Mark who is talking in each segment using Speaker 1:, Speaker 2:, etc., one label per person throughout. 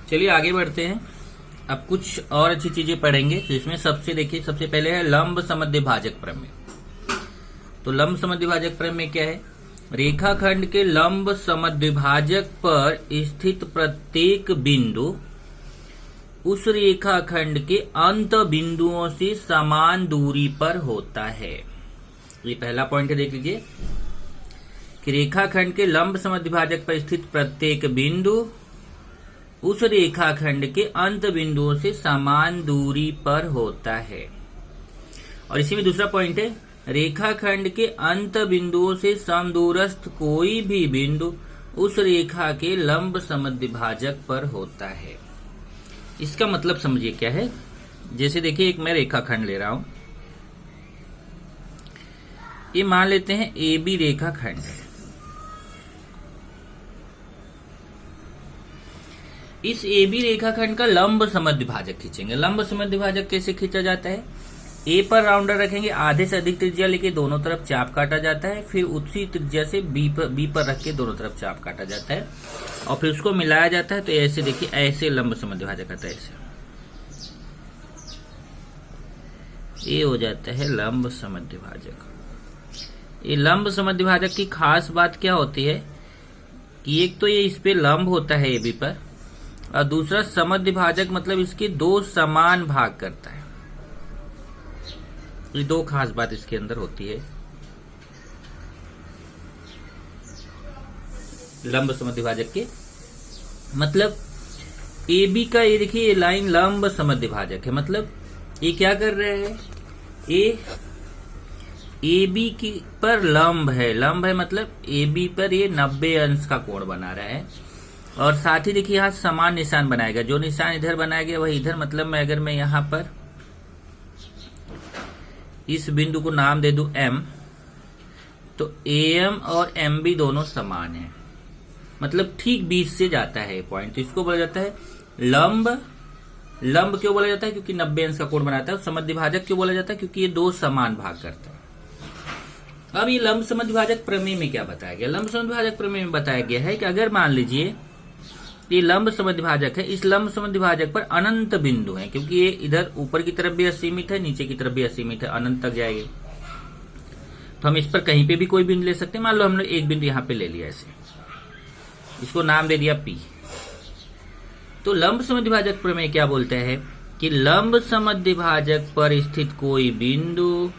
Speaker 1: चलिए आगे बढ़ते हैं। अब कुछ और अच्छी चीजें पढ़ेंगे। तो इसमें सबसे पहले है लंब समद्विभाजक प्रमेय। तो लंब समद्विभाजक प्रमेय क्या है? रेखाखंड के लंब समद्विभाजक पर स्थित प्रत्येक बिंदु उस रेखाखंड के अंत बिंदुओं से समान दूरी पर होता है। ये पहला पॉइंट है, देख लीजिए कि रेखाखंड के लंब समद्विभाजक पर स्थित प्रत्येक बिंदु उस रेखाखंड के अंत बिंदुओं से समान दूरी पर होता है। और इसी में दूसरा पॉइंट है, रेखाखंड के अंत बिंदुओं से समदूरस्थ कोई भी बिंदु उस रेखा के लंब समद्विभाजक पर होता है। इसका मतलब समझिए क्या है। जैसे देखिए, एक मैं रेखाखंड ले रहा हूं। ये मान लेते हैं ए बी रेखाखंड है। इस ए बी रेखाखंड का लंब समद्विभाजक खींचेंगे। लंब समद्विभाजक कैसे खींचा जाता है? ए पर राउंडर रखेंगे, आधे से अधिक त्रिज्या लेके दोनों तरफ चाप काटा जाता है। फिर उसी त्रिज्या से बी पर रख के दोनों तरफ चाप काटा जाता है और फिर उसको मिलाया जाता है। तो ऐसे देखिए, ऐसे लंब समद्विभाजक आता है। ऐसे ये हो जाता है लंब समद्विभाजक। ये लंब समद्विभाजक की खास बात क्या होती है कि एक तो ये इस पे लंब होता है ए बी पर, और दूसरा समद्विभाजक मतलब इसके दो समान भाग करता है। ये दो खास बात इसके अंदर होती है लंब समद्विभाजक के। मतलब ए बी का ये देखिए, ये लाइन लंब समद्विभाजक है। मतलब ये क्या कर रहे हैं? ए बी की पर लंब है। लंब है मतलब ए बी पर ये 90 अंश का कोण बना रहा है। और साथ ही देखिए, यहां समान निशान बनाएगा। जो निशान इधर बनाया गया वही इधर। मतलब अगर मैं यहां पर इस बिंदु को नाम दे दूं M, तो AM और MB दोनों समान हैं। मतलब ठीक बीच से जाता है पॉइंट। तो इसको बोला जाता है लंब। लंब क्यों बोला जाता है? क्योंकि 90 अंश का कोण बनाता है। समद्विभाजक क्यों बोला जाता है? क्योंकि ये दो समान भाग करता है। अब ये लंब समद्विभाजक प्रमेय में क्या बताया गया? लंब समद्विभाजक प्रमेय में बताया गया है कि अगर मान लीजिए ये लंब समद्विभाजक है, इस लंब समद्विभाजक पर अनंत बिंदु हैं, क्योंकि ये इधर ऊपर की तरफ भी असीमित है, नीचे की तरफ भी असीमित है, अनंत तक जाएगी। तो हम इस पर कहीं पे भी कोई बिंदु ले सकते हैं। मान लो हमने एक बिंदु यहां पे ले लिया, ऐसे इसको नाम दे दिया P। तो लंब समद्विभाजक प्रमेय क्या बोलता है कि लंब समद्विभाजक पर स्थित कोई बिंदु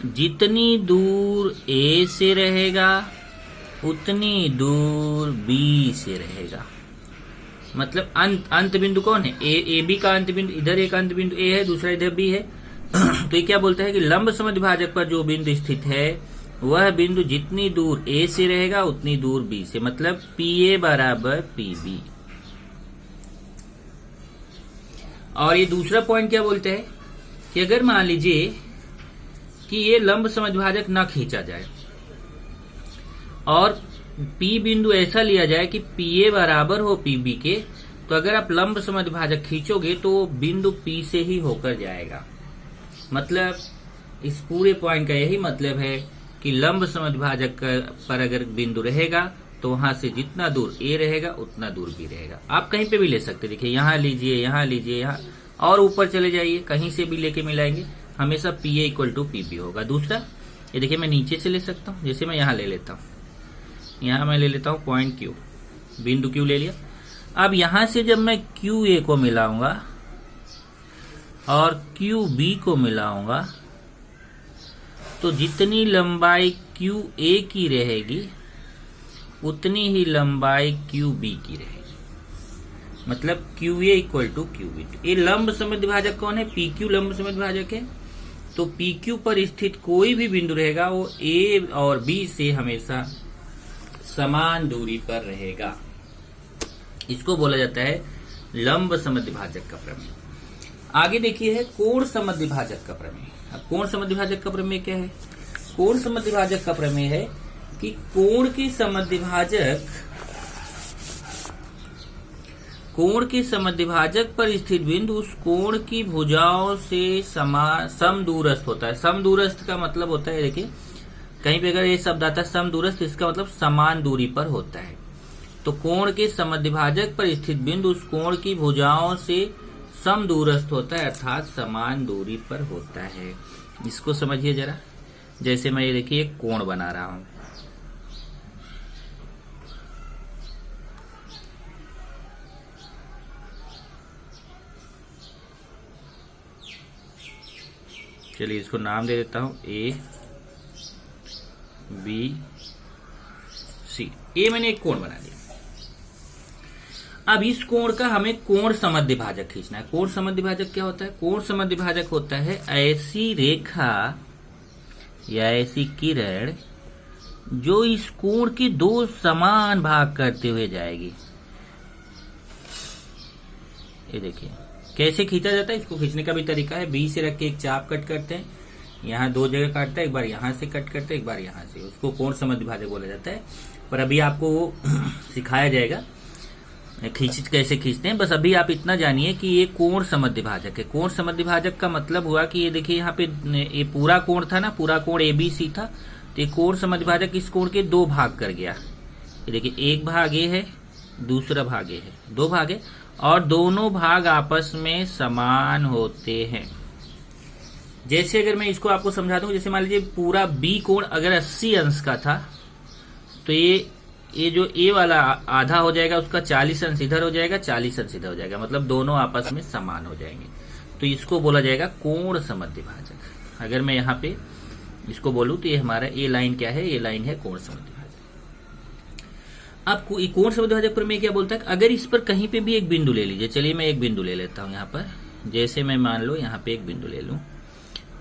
Speaker 1: जितनी दूर A से रहेगा उतनी दूर B से रहेगा। मतलब अंत बिंदु कौन है? ए बी का अंत बिंदु, इधर एक अंत बिंदु ए है, दूसरा इधर बी है। तो ये क्या बोलता है कि लंब समद्विभाजक पर जो बिंदु स्थित है वह बिंदु जितनी दूर ए से रहेगा उतनी दूर बी से। मतलब PA बराबर PB। और ये दूसरा पॉइंट क्या बोलते हैं कि अगर मान लीजिए कि ये लंब समद्विभाजक न खींचा जाए और P बिंदु ऐसा लिया जाए कि PA बराबर हो PB के, तो अगर आप लंब समद्विभाजक खींचोगे तो बिंदु P से ही होकर जाएगा। मतलब इस पूरे पॉइंट का यही मतलब है कि लंब समद्विभाजक पर अगर बिंदु रहेगा तो वहां से जितना दूर A रहेगा उतना दूर B रहेगा। आप कहीं पे भी ले सकते, देखिए यहां लीजिए, यहां लीजिए, यहां और ऊपर चले जाइए, कहीं से भी लेके मिलाएंगे, हमेशा PA इक्वल टू PB होगा। दूसरा ये देखिए, मैं नीचे से ले सकता हूं। जैसे मैं यहां ले लेता हूं, यहां मैं ले लेता हूं पॉइंट Q, बिंदु Q ले लिया। अब यहां से जब मैं QA को मिलाऊंगा और QB को मिलाऊंगा तो जितनी लंबाई QA की रहेगी उतनी ही लंबाई QB की रहेगी। मतलब QA इक्वल टू QB। ये लंब समद्विभाजक कौन है? PQ लंब समद्विभाजक है। तो PQ पर स्थित कोई भी बिंदु रहेगा वो A और B से हमेशा समान दूरी पर रहेगा। इसको बोला जाता है लंब समद्विभाजक का प्रमेय। आगे देखिए है कोण समद्विभाजक का प्रमेय। अब कोण समद्विभाजक का प्रमेय क्या है? कोण समद्विभाजक का प्रमेय है कि कोण के समद्विभाजक पर स्थित बिंदु उस कोण की भुजाओं से समदूरस्थ होता है। समदूरस्थ का मतलब होता है, देखिए कहीं पे अगर ये शब्द आता है समदूरस्थ, इसका मतलब समान दूरी पर होता है। तो कोण के समद्विभाजक पर स्थित बिंदु उस कोण की भुजाओं से समदूरस्थ होता है, अर्थात समान दूरी पर होता है। इसको समझिए जरा। जैसे मैं ये देखिए एक कोण बना रहा हूं, चलिए इसको नाम दे देता हूं ए बी सी। ए मैंने एक कोण बना दिया। अब इस कोण का हमें कोण समद्विभाजक खींचना है। कोण समद्विभाजक क्या होता है? कोण समद्विभाजक होता है ऐसी रेखा या ऐसी किरण जो इस कोण के दो समान भाग करते हुए जाएगी। ये देखिए कैसे खींचा जाता है। इसको खींचने का भी तरीका है, बी से रख के एक चाप कट करते हैं, यहाँ दो जगह काटता है, एक बार यहाँ से कट करते हैं, एक बार यहाँ से, उसको कोण समद्विभाजक बोला जाता है। पर अभी आपको वो सिखाया जाएगा कैसे खींचते हैं। बस अभी आप इतना जानिए कि ये कोण समद्विभाजक है। कोण समद्विभाजक का मतलब हुआ कि ये देखिए यहाँ पे ये पूरा कोण था ना, पूरा कोण एबीसी था, तो ये कोण समद्विभाजक इस कोण के दो भाग कर गया। ये देखिए एक भाग ये है, दूसरा भाग ये है, दो भाग है और दोनों भाग आपस में समान होते हैं। जैसे अगर मैं इसको आपको समझा दूं, जैसे मान लीजिए पूरा बी कोण अगर 80 अंश का था तो ये जो ए वाला आधा हो जाएगा उसका 40 अंश इधर हो जाएगा, 40 अंश इधर हो जाएगा, मतलब दोनों आपस में समान हो जाएंगे। तो इसको बोला जाएगा कोण समद्विभाजक। अगर मैं यहाँ पे इसको बोलूं तो ये हमारा ए लाइन क्या है? ये लाइन है कोण समद्विभाजक। अब कोण समद्विभाजक पर मैं क्या बोलता है, अगर इस पर कहीं पे भी एक बिंदु ले लीजिए। चलिए मैं एक बिंदु ले लेता हूं यहाँ पर। जैसे मैं मान लो यहाँ पे एक बिंदु ले लूं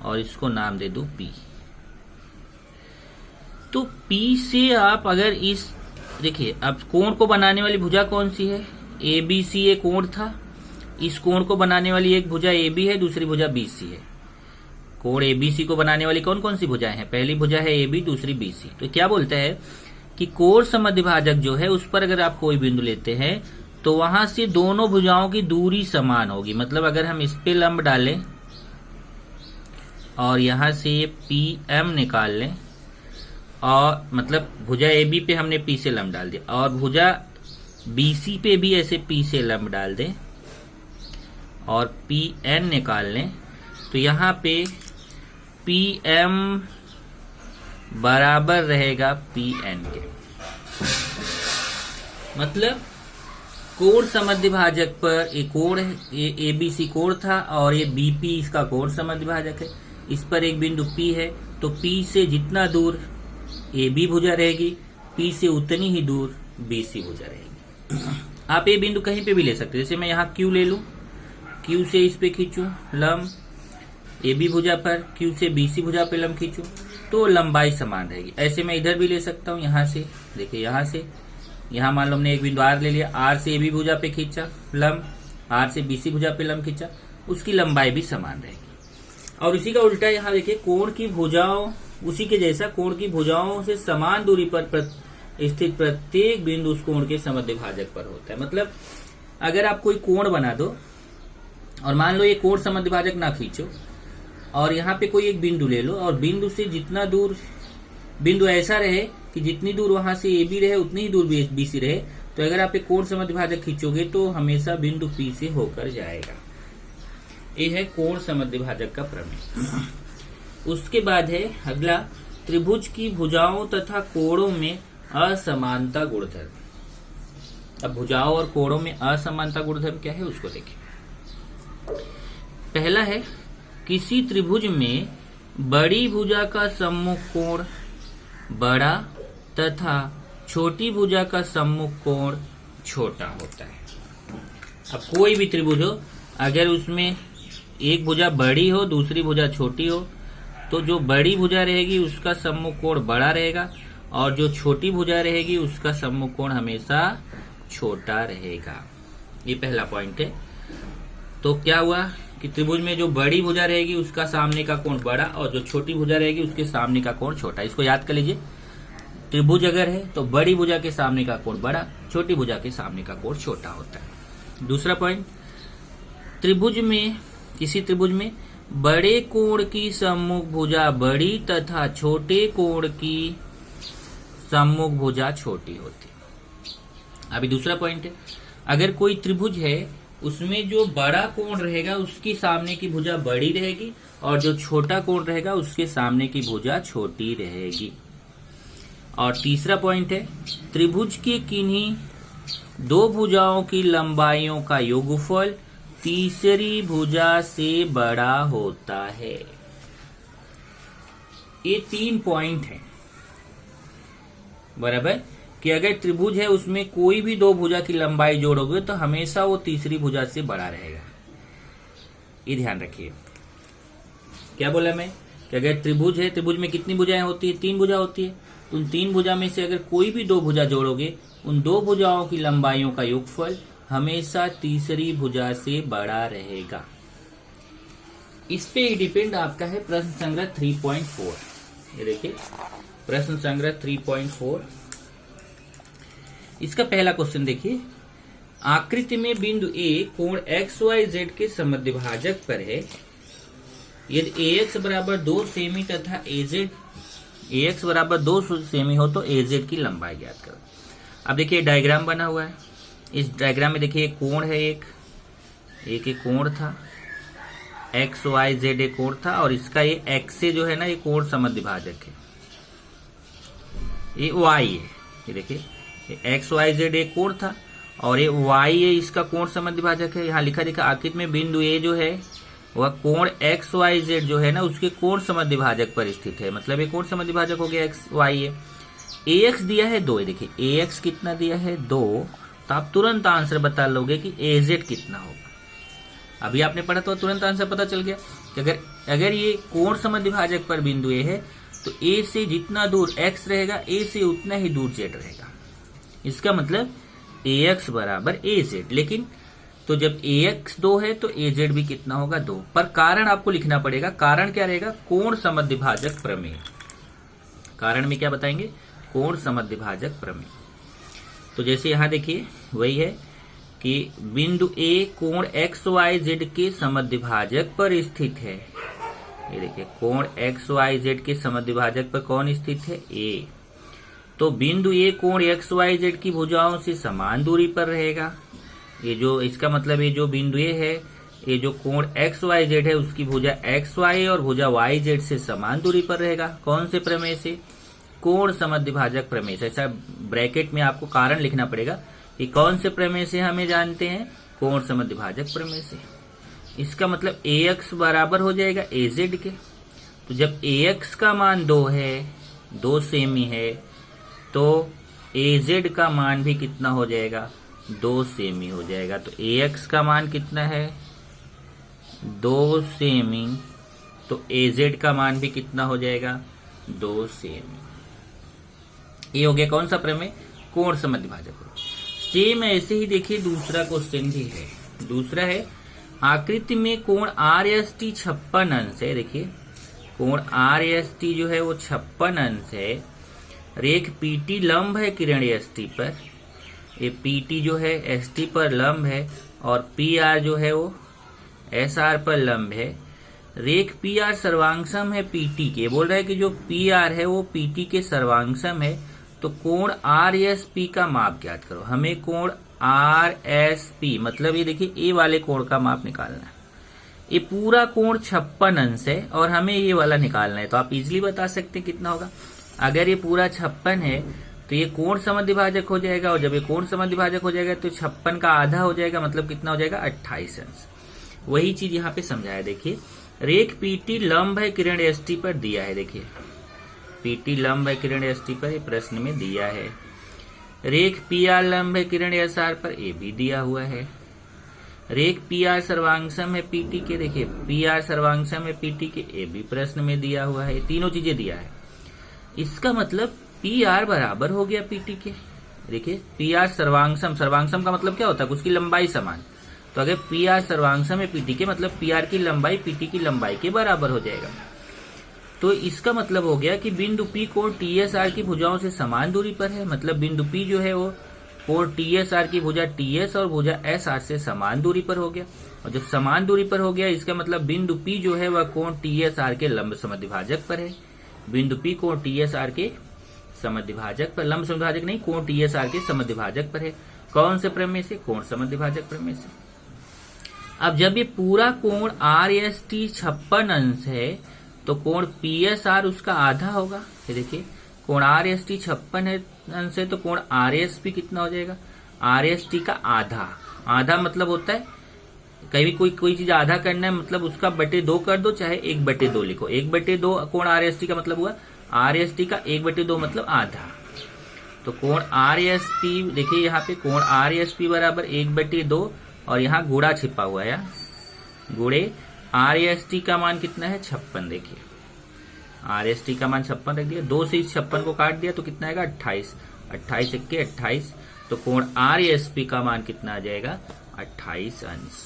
Speaker 1: और इसको नाम दे दूं पी। तो पी से आप अगर इस देखिए, अब कोण को बनाने वाली भुजा कौन सी है? ए बी सी ये कोण था। इस कोण को बनाने वाली एक भुजा ए बी है, दूसरी भुजा बी सी है। कोण ए बी सी को बनाने वाली कौन कौन सी भुजाएं हैं? पहली भुजा है ए बी, दूसरी बी सी। तो क्या बोलता है कि कोण समद्विभाजक जो है उस पर अगर आप कोई बिंदु लेते हैं तो वहां से दोनों भुजाओं की दूरी समान होगी। मतलब अगर हम इस पे लंब डालें और यहां से पी एम निकाल लें, और मतलब भुजा ए बी पे हमने पी से लंब डाल दिया और भुजा बी सी पे भी ऐसे पी से लंब डाल दें और पी एन निकाल लें, तो यहाँ पे पी एम बराबर रहेगा पी एन के। मतलब कोण समद्विभाजक पर एक कोण ए बी सी कोण था और ये बी पी इसका कोण समद्विभाजक है। इस पर एक बिंदु पी है, तो पी से जितना दूर ए बी भुजा रहेगी, पी से उतनी ही दूर बी सी भुजा रहेगी। आप ये बिंदु कहीं पे भी ले सकते हैं। जैसे मैं यहाँ क्यू ले लूं, क्यू से इस पे खींचूं लंब ए बी भुजा पर, क्यू से बी सी भुजा पे लंब खींचूं, तो लंबाई समान रहेगी। ऐसे मैं इधर भी ले सकता हूँ, यहाँ से देखिए, यहाँ से यहाँ मान लो हमने एक बिंदु आर ले लिया, आर से ए बी भुजा पे खींचा लंब, आर से बी सी भुजा पे लंब खींचा, उसकी लंबाई भी समान रहेगी। और इसी का उल्टा यहाँ देखिए, कोण की भुजाओं उसी के जैसा कोण की भुजाओं से समान दूरी पर स्थित प्रत्येक बिंदु उस कोण के समद्विभाजक पर होता है। मतलब अगर आप कोई कोण बना दो और मान लो ये कोण समद्विभाजक ना खींचो और यहाँ पे कोई एक बिंदु ले लो और बिंदु से जितना दूर, बिंदु ऐसा रहे कि जितनी दूर वहां से ए बी रहे उतनी ही दूर बी सी रहे, तो अगर आप एक कोण समद्विभाजक खींचोगे तो हमेशा बिंदु पी से होकर जाएगा। ये है कोण समद्विभाजक का प्रमेय। उसके बाद है अगला, त्रिभुज की भुजाओं तथा कोणों में असमानता गुणधर्म। अब भुजाओं और कोणों में असमानता गुणधर्म क्या है उसको देखें। पहला है, किसी त्रिभुज में बड़ी भुजा का सम्मुख कोण बड़ा तथा छोटी भुजा का सम्मुख कोण छोटा होता है। अब कोई भी त्रिभुज हो, अगर उसमें एक भुजा बड़ी हो दूसरी भुजा छोटी हो, तो जो बड़ी भुजा रहेगी उसका सम्मुख कोण बड़ा रहेगा और जो छोटी भुजा रहेगी उसका सम्मुख कोण हमेशा छोटा रहेगा। ये पहला पॉइंट है। तो क्या हुआ कि त्रिभुज में जो बड़ी भुजा रहेगी उसका सामने का कोण बड़ा और जो छोटी भुजा रहेगी उसके सामने का कोण छोटा। इसको याद कर लीजिए। त्रिभुज अगर है तो बड़ी भुजा के सामने का कोण बड़ा, छोटी भुजा के सामने का कोण छोटा होता है। दूसरा पॉइंट, त्रिभुज में, किसी त्रिभुज में बड़े कोण की सम्मुख भुजा बड़ी तथा छोटे कोण की सम्मुख भुजा छोटी होती। अभी दूसरा पॉइंट है, अगर कोई त्रिभुज है उसमें जो बड़ा कोण रहेगा उसकी सामने की भुजा बड़ी रहेगी और जो छोटा कोण रहेगा उसके सामने की भुजा छोटी रहेगी। और तीसरा पॉइंट है, त्रिभुज के किन्हीं दो भुजाओं की लंबाइयों का योगफल तीसरी भुजा से बड़ा होता है। ये 3 पॉइंट है बराबर, कि अगर त्रिभुज है उसमें कोई भी दो भुजा की लंबाई जोड़ोगे तो हमेशा वो तीसरी भुजा से बड़ा रहेगा। ये ध्यान रखिए। क्या बोला मैं कि अगर त्रिभुज है, त्रिभुज में कितनी भुजाएं होती है? 3 भुजा होती है। तो उन 3 भुजा में से अगर कोई भी दो भुजा जोड़ोगे, उन दो भुजाओं की लंबाइयों का योगफल हमेशा तीसरी भुजा से बड़ा रहेगा। इस पे ही डिपेंड आपका है प्रश्न संग्रह 3.4। ये देखिए प्रश्न संग्रह 3.4, इसका पहला क्वेश्चन देखिए। आकृति में बिंदु ए कोण XYZ के समद्विभाजक पर है। यदि AX बराबर 2 सेमी तथा AX बराबर 2 सेमी हो तो AZ की लंबाई ज्ञात करो। अब देखिए डायग्राम बना हुआ है। इस डायग्राम में देखिए कोण है, एक कोण था, XYZ एक कोण था और इसका ये X से जो है ना ये कोण समद्विभाजक है, ये Y है। ये देखिए XYZ एक कोण था और ये Y है, इसका कोण समद्विभाजक है। यहाँ लिखा देखा आकृति में बिंदु A जो है वह कोण XYZ जो है ना उसके कोण समद्विभाजक पर स्थित है। मतलब ये कोण समद्विभाजक हो गया XY है। AX दिया है 2, देखिए AX कितना दिया है 2, तो आप तुरंत आंसर बता लोगे कि AZ कितना होगा। अभी आपने पढ़ा तो तुरंत आंसर पता चल गया कि अगर ये कोण समद्विभाजक पर बिंदु A है तो A से जितना दूर X रहेगा A से उतना ही दूर Z रहेगा। इसका मतलब AX बराबर AZ। लेकिन तो जब AX 2 है तो AZ भी कितना होगा 2। पर कारण आपको लिखना पड़ेगा। कारण क्या रहेगा? कोण समद्विभाजक प्रमेय। कारण में क्या बताएंगे? कोण समद्विभाजक प्रमेय। तो जैसे यहां देखिए वही है कि बिंदु A कोण XYZ के समद्विभाजक पर स्थित है। ये देखिए कोण XYZ के समद्विभाजक पर कौन स्थित है? A। तो बिंदु A कोण XYZ की भुजाओं से समान दूरी पर रहेगा। ये जो इसका मतलब ये जो बिंदु A है, ये जो कोण XYZ है उसकी भुजा XY और भुजा YZ से समान दूरी पर रहेगा। कौन से प्रमेय से? कोण समद्विभाजक प्रमेय से। ऐसा ब्रैकेट में आपको कारण लिखना पड़ेगा कि कौन से प्रमेय से हमें जानते हैं? कोण समद्विभाजक प्रमेय से। इसका मतलब AX बराबर हो जाएगा AZ के। तो जब AX का मान 2 है, 2 सेमी है, तो AZ का मान भी कितना हो जाएगा? 2 सेमी हो जाएगा। तो AX का मान कितना है? 2 सेमी। तो AZ का मान भी कितना हो जाएगा? 2 सेमी। ये हो गया कौन सा प्रमेय? कोण समद्विभाजक। सेम ऐसे ही देखिए दूसरा क्वेश्चन भी है। दूसरा है आकृति में कोण RST 56 अंश है। देखिए कोण RST जो है वो 56 अंश है। रेख PT लंब है किरण ST पर। ये PT जो है ST पर लंब है और PR जो है वो SR पर लंब है। रेख PR सर्वांगसम है PT के। बोल रहा है कि जो PR है वो PT के सर्वांगसम है। तो कोण RSP का माप ज्ञात करो। हमें कोण RSP मतलब ये देखिए ए वाले कोण का माप निकालना है। ये पूरा कोण 56 अंश है और हमें ये वाला निकालना है। तो आप इजीली बता सकते हैं कितना होगा। अगर ये पूरा 56 है तो ये कोण समद्विभाजक हो जाएगा और जब ये कोण समद्विभाजक हो जाएगा तो 56 का आधा हो जाएगा। मतलब कितना हो जाएगा? 28 अंश। वही चीज यहाँ पे समझाया। देखिए रेख PT लंब है किरण ST पर दिया है। देखिए PT लंब है किरण ST पर, ये प्रश्न में दिया है। रेख PR लंब है किरण SR पर, ये भी दिया हुआ है। रेख PR सर्वांगसम है PT के। देखिए PR सर्वांगसम है PT के, ये भी प्रश्न में दिया हुआ है। तीनों चीजें दिया है। इसका मतलब PR बराबर हो गया PT के। देखिए PR सर्वांगसम, सर्वांगसम का मतलब क्या होता है? उसकी लंबाई समान। तो अगर PR सर्वांगसम है PT के मतलब PR की लंबाई PT की लंबाई के बराबर हो जाएगा। तो इसका मतलब हो गया कि बिंदु P कोण TSR की भुजाओं से समान दूरी पर है। मतलब बिंदु P जो है वो कोण TSR की भुजा TS और भुजा SR से समान दूरी पर हो गया। और जब समान दूरी पर हो गया इसका मतलब बिंदु P जो है वह कोण TSR के लंब समद्विभाजक पर है। बिंदु P कोण TSR के समद्विभाजक पर, लंब समद्विभाजक नहीं, कोण TSR के समद्विभाजक पर है। कौन से प्रमेय से? कोण समद्विभाजक प्रमेय से। अब जब ये पूरा कोण RST 56 अंश है तो कोण PSR उसका आधा होगा। ये देखिए कोण RST 56 अंश है तो कोण RSP कितना हो जाएगा? RST का आधा। आधा मतलब होता है कहीं भी कोई चीज आधा करना है मतलब उसका बटे 2 कर दो, चाहे 1/2 लिखो। 1/2 कोण RST का मतलब हुआ, RST का 1/2 मतलब आधा। तो कोण RSP देखिए यहाँ पे कोण RSP बराबर 1/2 और यहाँ गुणा छिपा हुआ है, गुणे RST का मान कितना है? 56। देखिए RST का मान 56 रख दिया, 2 से इस 56 को काट दिया तो कितना आएगा? 28। 28 × 28 तो कोण RSP का मान कितना आ जाएगा? 28 अंश।